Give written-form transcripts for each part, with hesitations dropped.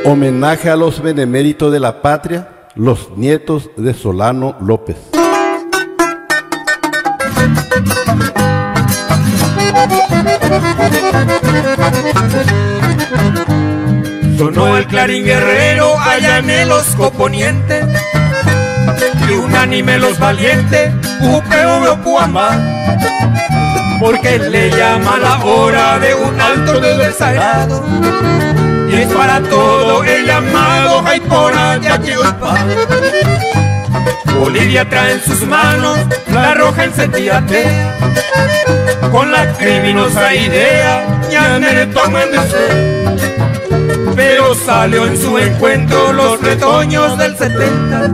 Homenaje a los beneméritos de la patria, los nietos de Solano López. Sonó el clarín guerrero allá en el Osco Poniente, y unánime los valientes, UPV Puamá, porque le llama la hora de un alto del sagrado, y es para todo el llamado Jaipora de Aquilpa. Bolivia trae en sus manos la roja encendida tea, con la criminosa idea ya me toman de ser. Pero salió en su encuentro los retoños del 70,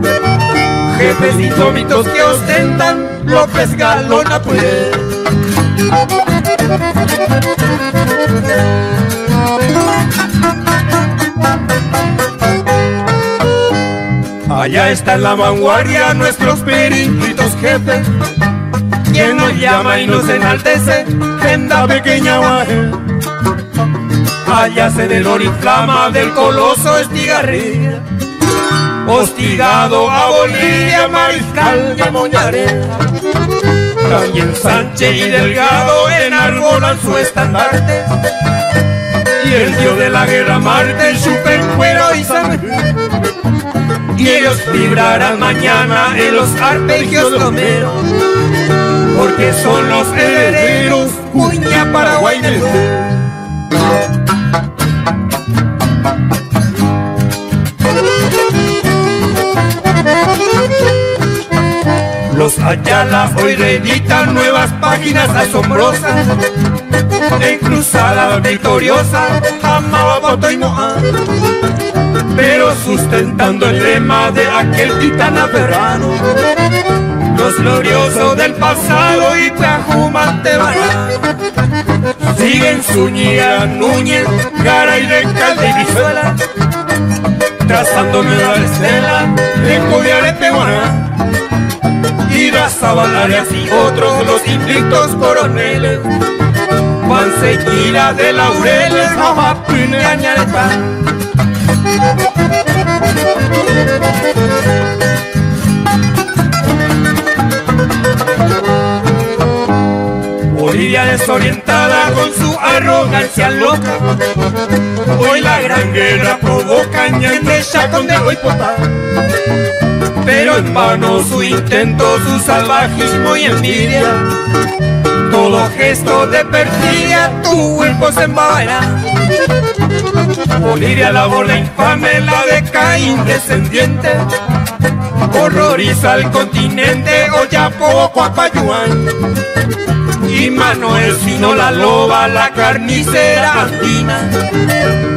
jefes indómitos que ostentan López Galona pues. Allá está en la vanguardia nuestros periquitos jefes, quien nos llama y nos enaltece en la pequeña guaje. Allá se del oriflama del coloso Estigarribia, hostigado a Bolivia, mariscal de Moñaré. También Sánchez y Delgado enarbolan su estandarte, y el dios de la guerra Marte chupa en cuero y sangre. Y ellos vibrarán mañana en los arpegios lomeros, porque son los herederos Cuña, Paraguay del Sur. Los Ayala hoy reeditan nuevas páginas asombrosas, en cruzada victoriosa, Amabato y Moá, pero sustentando el lema de aquel titán aferrado, los gloriosos del pasado y Tajumante Bará. Siguen Zúñiga, Núñez, Garay, Recalde y Brizuela, trazando nueva estela de Coviare, Peguaná. Y Razabal y otros los invictos coroneles, Juan Sequira de Laureles, Jajapín y Añaretán. Bolivia desorientada con su arrogancia loca, hoy la gran guerra provoca en el Chacón de Huaypotá. Pero en vano su intento, su salvajismo y envidia, todo gesto de perfidia tu cuerpo se embabará. Bolivia la borda infame, la de Caín descendiente, horroriza al continente, Oyapo, Coapayuán. Y Manuel Sino la loba, la carnicera andina,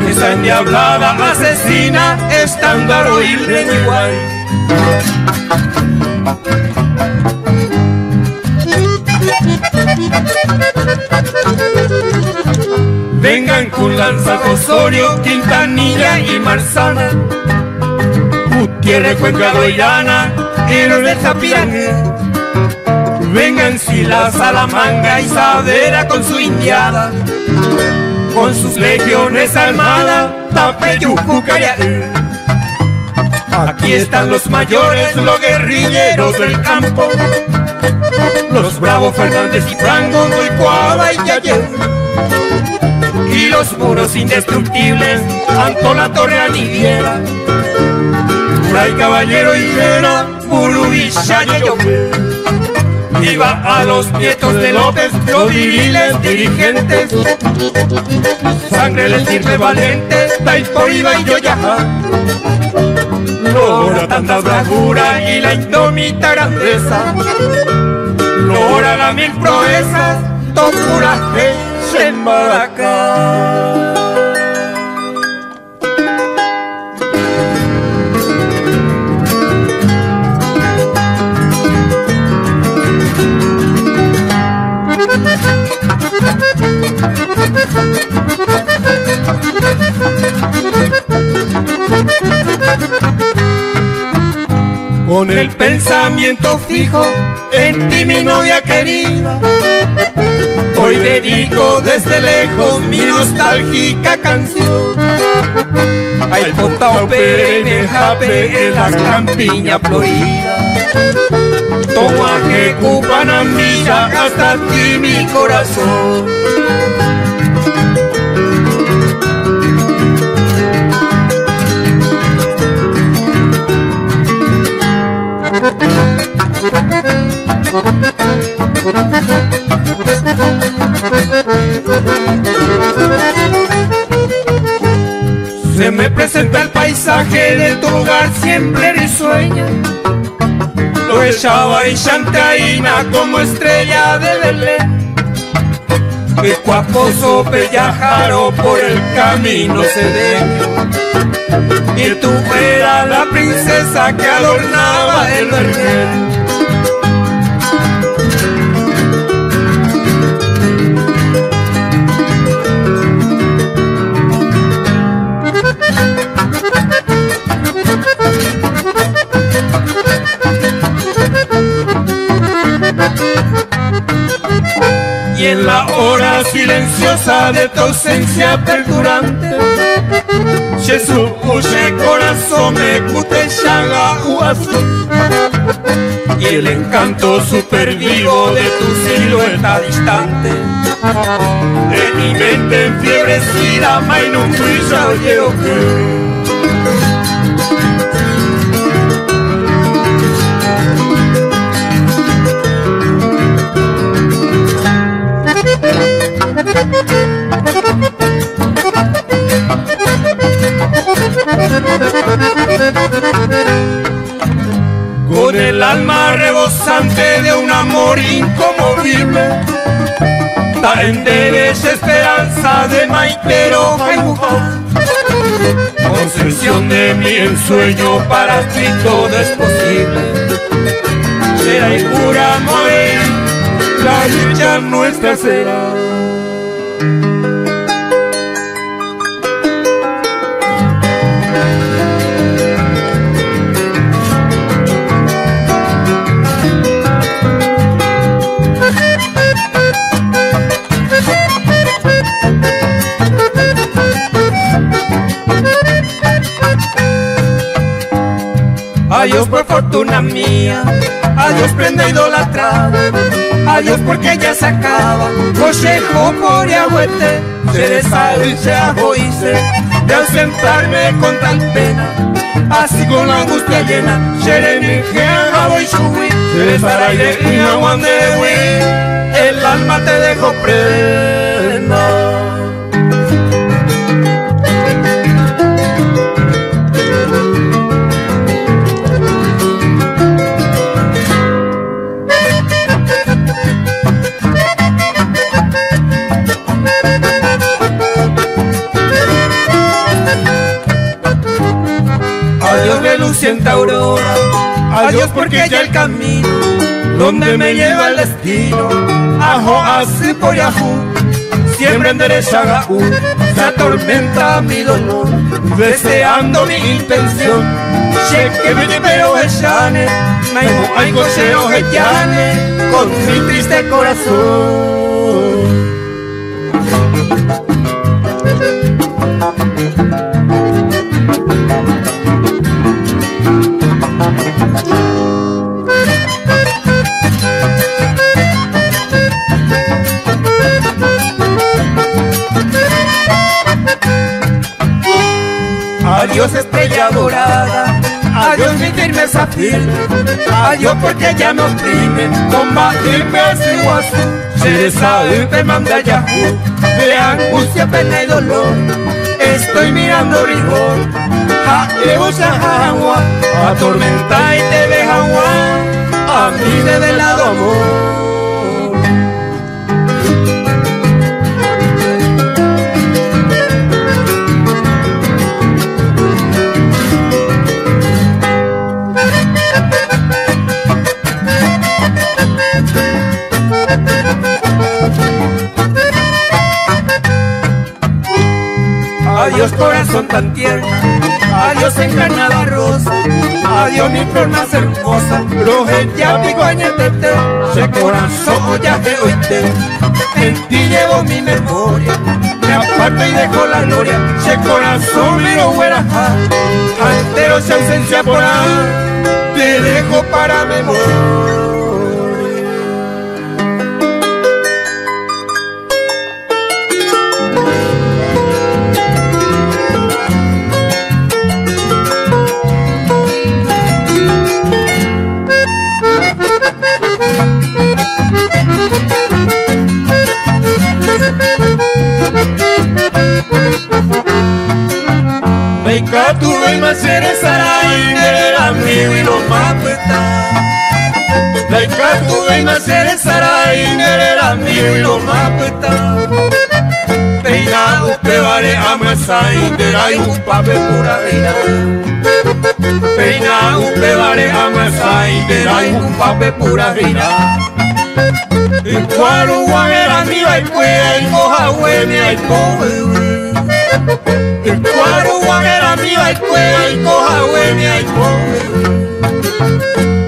esa endiablada asesina, estándar oír de Iguay. Vengan con Lanza, Osorio, Quintanilla y Marzana, Gutiérrez, Cuenca, Guayana, héroes de Zapiané. Vengan Sila, Salamanga y Saavedra con su indiada, con sus legiones armadas, Tapeyucu, Cayaé. Aquí están los mayores, los guerrilleros del campo, los bravos Fernández y Franco, Goicoaba y Yayé, y los muros indestructibles, Antola, Torre, Aniviera, Fray Caballero y Vera, Burubilla y Yopé. Viva a los nietos de López, los viriles dirigentes, sangre les sirve valiente, Taiporiba y Yoyaja. Logra tanta bravura y la indómita grandeza, logra las mil proezas, Tocuraje, Chembaracá. Con el pensamiento fijo en ti, mi novia querida, hoy dedico desde lejos mi nostálgica canción. Ay, Taupe me jape en las campiñas floridas. Toma que cupanamilla hasta ti mi corazón. Se me presenta el paisaje de tu hogar siempre risueña. Lo echaba en Chantaína como estrella de Belén. Que cuaposo pellajaro por el camino cedeño. Y tú eras la princesa que adornaba el vergel. Y en la hora silenciosa de tu ausencia perdurante, Jesús, uye corazón me cute chaga uasu. Y el encanto super vivo de tu silueta distante, de mi mente enfiebrecida, mainum brilla oye que. Con el alma rebosante de un amor inconmovible, ta enderecha esperanza de maitero Jaimuján. Concepción de mi ensueño, para ti todo es posible. Será y pura morir, la lucha nuestra será. Adiós por fortuna mía, adiós prenda idolatrada, adiós porque ya se acaba, consejo por agüete, se deshace, se ajoice, de ausentarme con tal pena, así con la angustia llena, Jeremy, Jean, y Shui, se desaraire y aguandewi, el alma te dejo prenda. Adiós reluciente aurora, adiós porque ya el camino donde me lleva el destino, ajo así por yajú, siempre endereza gaú, se atormenta mi dolor, deseando mi intención, cheque me pero echane, naimo ay cocheo llane, con mi triste corazón. Adiós estrella dorada, adiós mi firmeza firme, adiós porque ya me oprimen, combatirme así guasu, se deshace te manda yahoo, de angustia, pena y dolor, estoy mirando rigor, ja agua, atormenta y te deja agua, a mí de lado amor. Adiós corazón tan tierno, adiós encarnada rosa, adiós mi flor más hermosa, roje ya picoñetete, se corazón ya que oíste, en ti llevo mi memoria, me aparto y dejo la gloria, se corazón miro hueraja, pero si ausencia por ahí te dejo para memoria. Baika tu ven masere sarai nera amigo y lo mapeta. Baika tu ven masere sarai nera amigo y lo mapeta. Peina upe vare amasai nera y un pape pura reina. Peina upe vare amasai nera y un pape pura reina. Y cuando guagera mi va y puede y moja huene ay pobre. El cuadro guagera mío y cueva y coja hueña y pobre.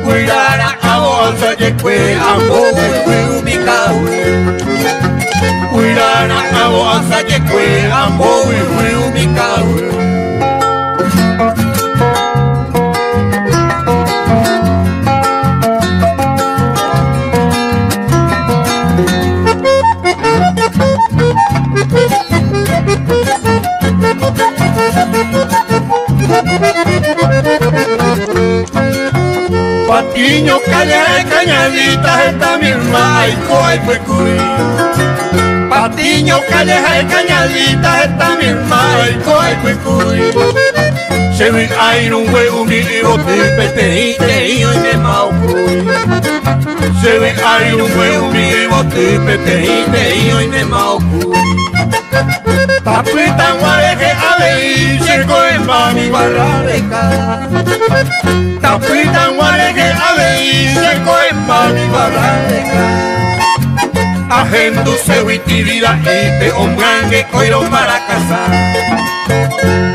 Cuidara a bolsa y cueva a pobre ubicado. Cuidara a bolsa y cueva a pobre ubicado. Patiño, calles de cañaditas, esta misma y coay fue cuy. Patiño, calles de cañaditas, esta misma y coay fue cuy. Se ve ahí un huevo mío, te y me mau cuy. Se ve ahí un huevo mío, te y me mau cuy. Tapita guareje a ver, se coge mami barrareca. Tapita guareje a ver, se coge mami barrareca. Agendo se huitivida y te hombrangue coiro para casar.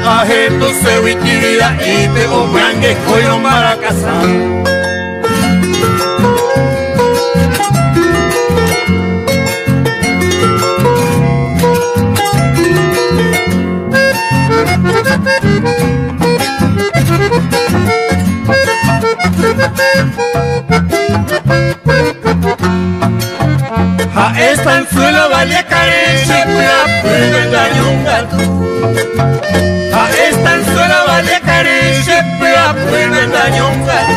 Agendo se huitivida y te hombrangue coiro para casar. A esta en suelo vale carencia, pueda puede daño un gato. A esta en suelo vale carencia, pueda puede daño un gato.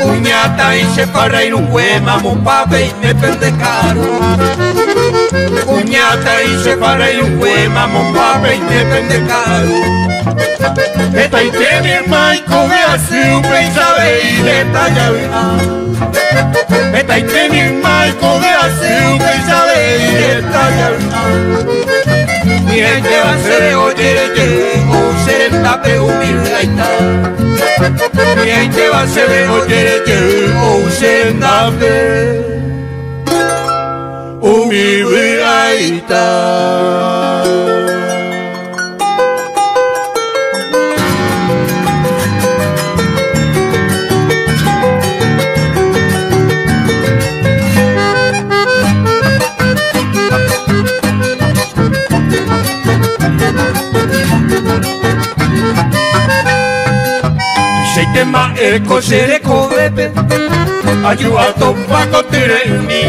Uñata y se para ir un huema, mo pape y me pende caro. Uñata y se para ir un huema, mo pape y me pende caro. Esta y te mi hermano y coge así un pensabe y le talla bien. Esta y te mi hermano y coge así un pensabe y le talla bien. Mi gente va a ser oye, o ser el tape humilde y tal. Mi gente va a ser oye, o ser el tape humilde y tal. Tema el coche de codepe ayuda a tomar con tireni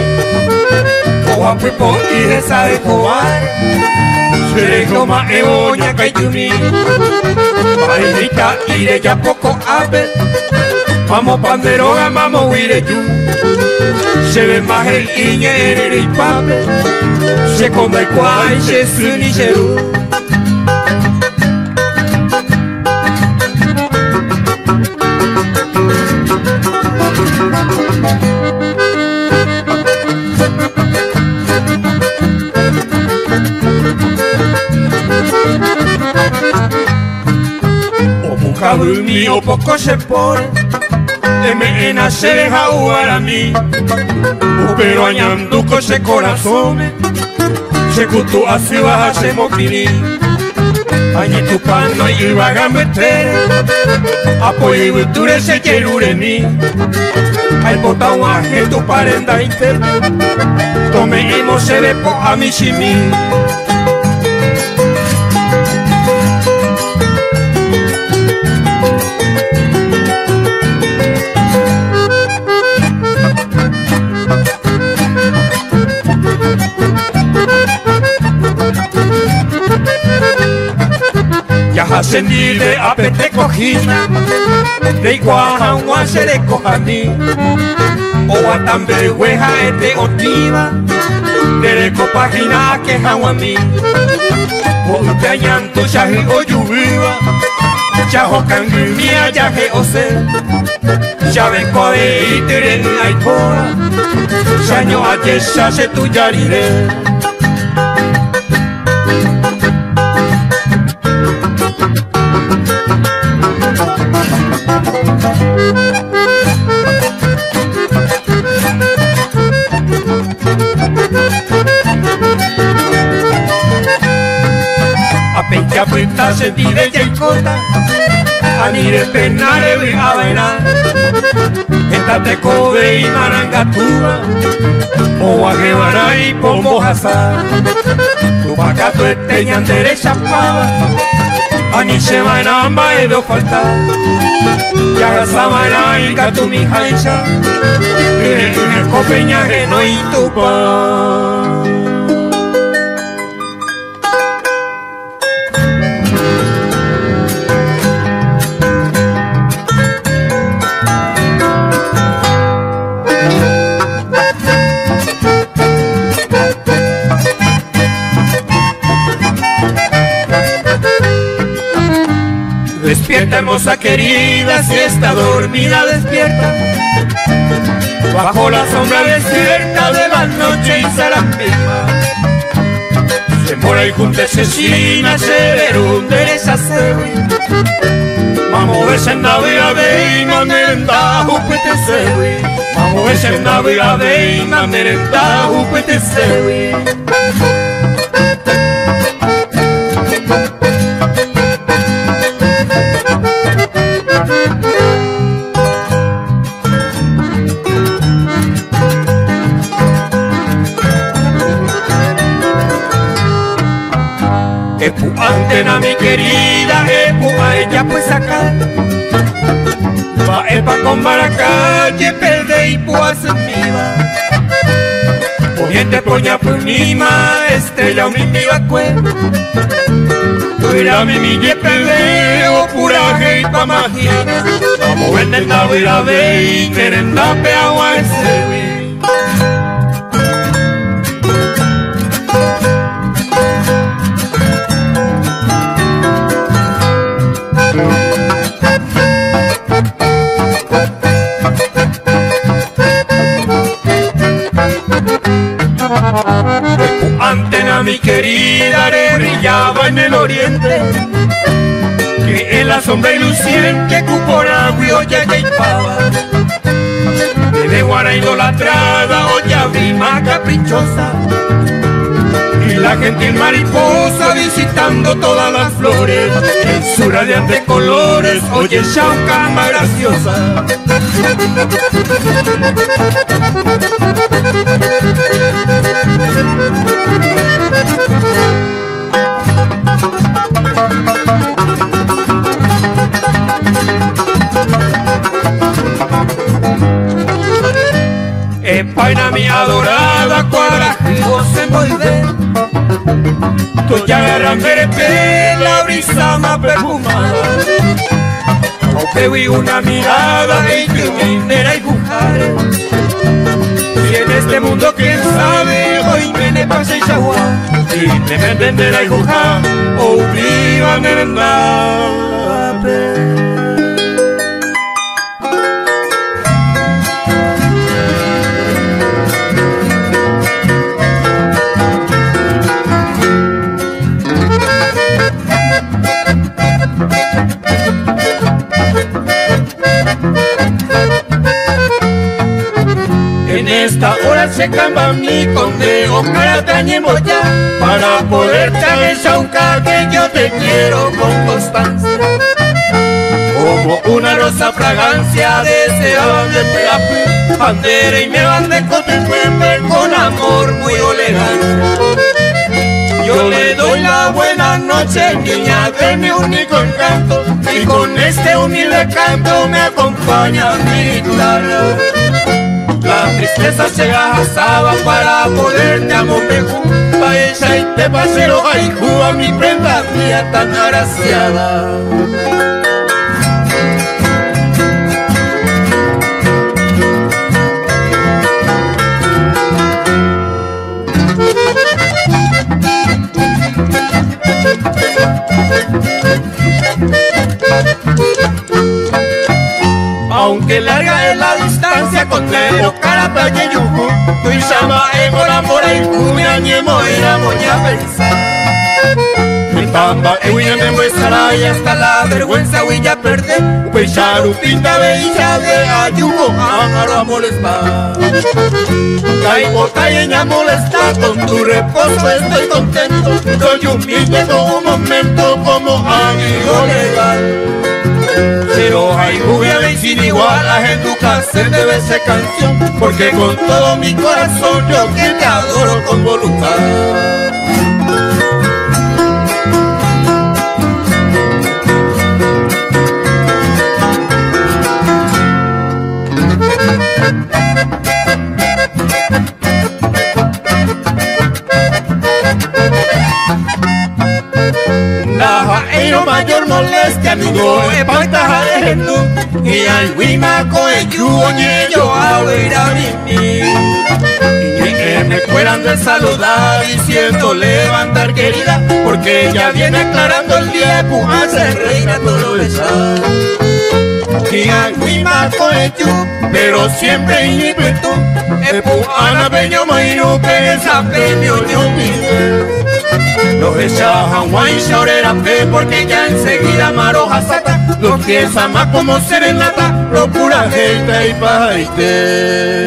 coja puepo y esa de cobar se le toma eboña caituni parinita y de ya poco ape vamos panderoga vamos huire you se ve más el iñere y pape se come el cuay se suni cheru. Umi o poco se pone, me nace jugar a mí, pero añanduco se corazón, se cutu así baja se mokini, añi tu pano y vaga meter, apoyo y tu se quiere ni, hay botón aje tu parenda inter, tomemos se ve po a mi chimi. ascendí de apete cojina, de iguaja un guanche de cojani, o a tambe hueja de otiva, de copagina que jaguamí, o te llanto chaji o lluviva, chajo cangrimia yaje ose, chave coe y tere aipoa, chaño aye chache tu yarire. Apecha puta se vive yaicota, anire penare vi avena, entate kobe y marangatúa, o aguevara y pomo hasa, tu pacato esteñan derecha pava, ani se manamba edo falta, ya samana y gatu mi hancha, el copeñaje no y tu pa. Despierta, hermosa querida, si está dormida, despierta. Bajo la sombra desierta de la noche y sarambima, se mora y junta asesina, severun derecha sewi. Vamos a en Navidad y na merenda upete sewi. Vamos a en Navidad y na merenda upete sewi. Epu antena mi querida, epu a ella pues acá. Va epa con maracalle, perde y pues en viva. Poniente poña pues mima, estrella mi viva cue. Tu irá mi mille perde, o puraje y pa magina. Vamos en el Navidad de merenda pe agua ese. Antena mi querida brillaba en el oriente, que en la sombra ilusiente cupora ya y pava, de guara idolatrada olla brima caprichosa, y la gentil mariposa visitando todas las flores, en su radiante colores oye chauca más graciosa. Epaina mi adorada, cuadrajos en boide, tu llaga merpe la brisa más perfumada, aunque vi una mirada y que minera y bujare. Y en este mundo quién sabe, hoy me pase y chagua, y me venden de la ijuja, o vivan en el nape. En esta hora se camba mi condeo, caratañe moya, para poder traer chauca que yo te quiero con constancia. Como una rosa fragancia deseaban de pelapu, bandera y me van de cotecuepe con amor muy elegante. Yo le doy la buena noche, niña de mi único encanto, y con este humilde canto me acompaña mi guitarra. La tristeza llega a Saba para poderte amor mejor, pa' ella y te pasero, ay, Cuba, mi prenda mía tan agraciada. Aunque larga es la distancia con Teo, Carapaya y Yuju, tu llama Emora, Mora y Cumia, Ñemo, era moña pensar. Mi tamba, Ewina me muestra y hasta la vergüenza voy a perder. Pecharu, pinta, bella de Ayugo, amaro a molestar. Caigo, caña molesta, con tu reposo estoy contento. Soy humilde con un momento como amigo legal. Pero hay juguete sin igual, la gente se debe esa canción, porque con todo mi corazón yo que te adoro con voluntad. Mayor molestia no es pata de tú y al wima coe yuoñe yo a ver a mí y que me fueran de saludar y siento levantar querida porque ella viene aclarando el día hace reina todo eso y al wima coe yu pero siempre y tú ana peño maino que esa peño yo mi los echaban guay llorera fe porque ya enseguida maroja sata los piensa más como serenata procura gente y paite.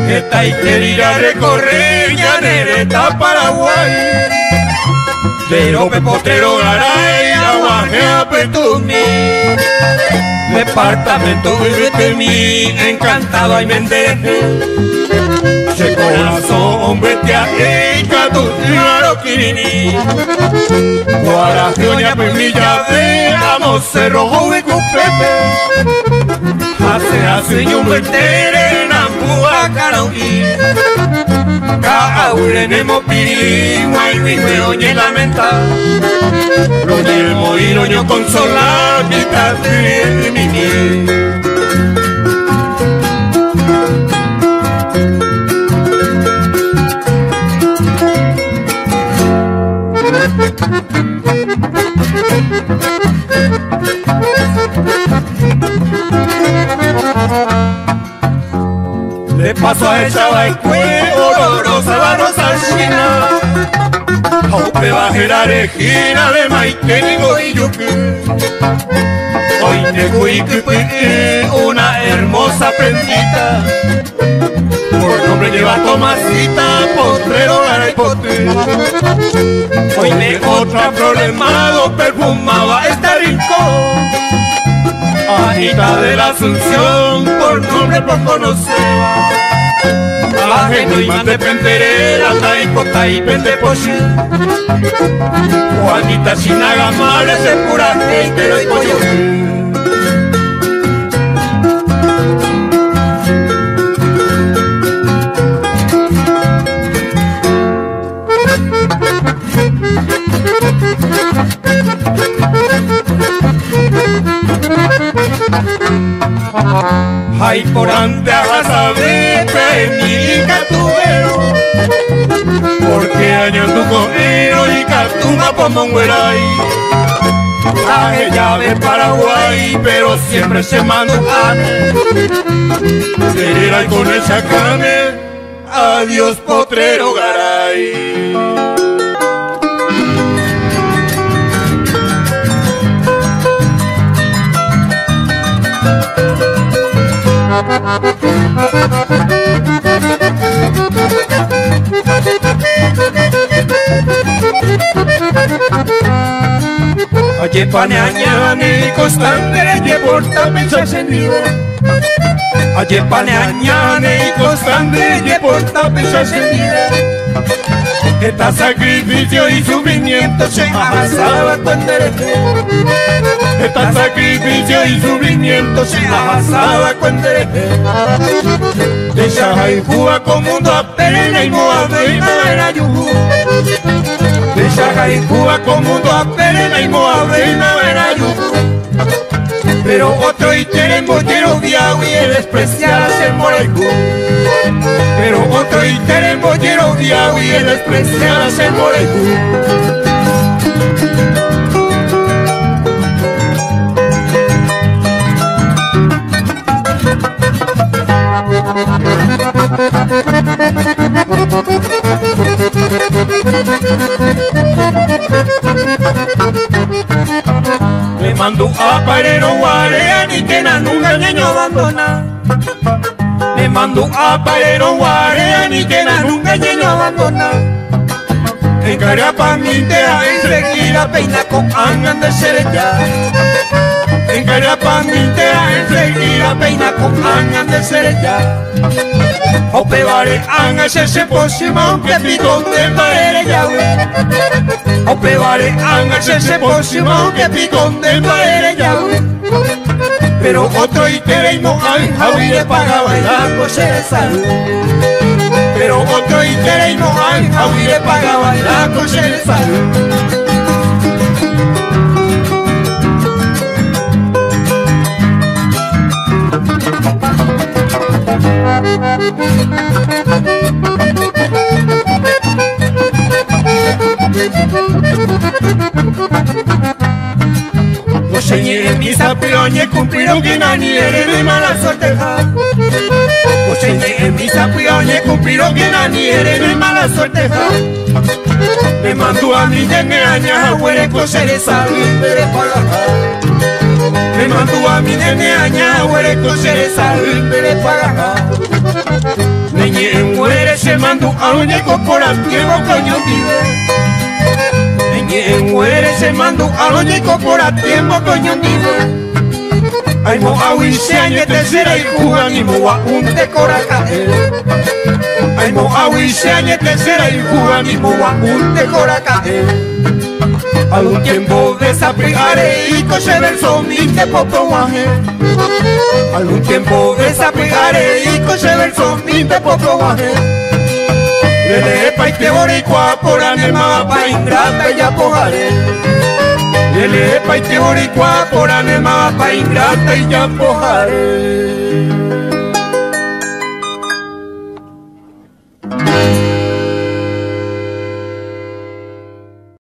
Esta y quería recorrer Llanera Paraguay, pero Pepotero Garay, Aguajea Petumi, departamento de mí, encantado y me endeje. Che corazón, hombre, te ajeca tu claro quirini. Guarajioña, Pemilla, veamos Cerro Joven con Pepe. Hace y un vertere, Nampúa, Carauí. Caurene, Piri, Guaymi, Oñe, lamenta. Roñe, Moiroño, consolar, mitad de mi. De paso a echaba el cuero, olorosa la rosa china. Aupe bajera regina de Maitenigo y Yuki. Hoy te cuique una hermosa prendita. Por nombre lleva Tomasita, postrero Garay Pote. Hoy me otra problemado perfumaba este rincón. Anita de la Asunción, por nombre por conocer. Ajeno y más de penderera, taipota y pendepoche. Juanita Chinaga, madre, se pura gente y pollo. Ay, por ante a saber mi catubero, porque año tu cojero y catuma como un güeray. Traje llave de Paraguay, pero siempre se manda será con el chacane, adiós potrero Garay. Aye paneañane y constante le porta pecho encendido. Aye paneañane y constante le porta pecho encendido. Esta sacrificio y sufrimiento se avanzaba con derecho. Esta sacrificio y sufrimiento se avanzaba con derecho. De Shahaifuwa con mundo a perena y moabe y madera yuhu. De Shahaifuwa con mundo a perena y moabe y madera yuhu. Pero otro iteren bollero viau y el despreciar el morecu. Pero otro iteren bollero viau y el despreciar el morecu. Me mando a parero guareani que na nunca ñeño abandona. Me mando a parero guareani que na nunca ñeño abandona. En Carapa mintea enseguida peina con angan de serella. En Carapa mintea enseguida peina con angan de serella. O pevare anga se posima que picón de paere yawe. O pevare anga se posima que picón de paere yawe. Pero otro itereimo ay javi le paga bailar coche de salud. Pero otro itereimo ay javi le paga bailar coche de salud. Oye, mis apioñes cumplieron que nadie eres de mala suerte. Oye, mis apioñes cumplieron que nadie eres de mala suerte. Me mandó a mí de meaña a huere coser esa de pagar. Me mandó a mí de meaña a huere coser esa de pagar. Neñe en huere se mandó a un corporativo coño vive. En muere se mandó a los corporativo coño nido. Ay mo awi se añe tercera y jugan y mo a un te coracaje. Ay mo awi se añe tercera y jugan y mo a un te coracaje. Algún tiempo desaplicaré y coche verso mi te poco guaje. Algún tiempo desaplicaré y coche verso mi te poco guaje. Lele paite boricua por anema pa ingrata y apojare. Lele paite boricua por anema pa ingrata y apojare.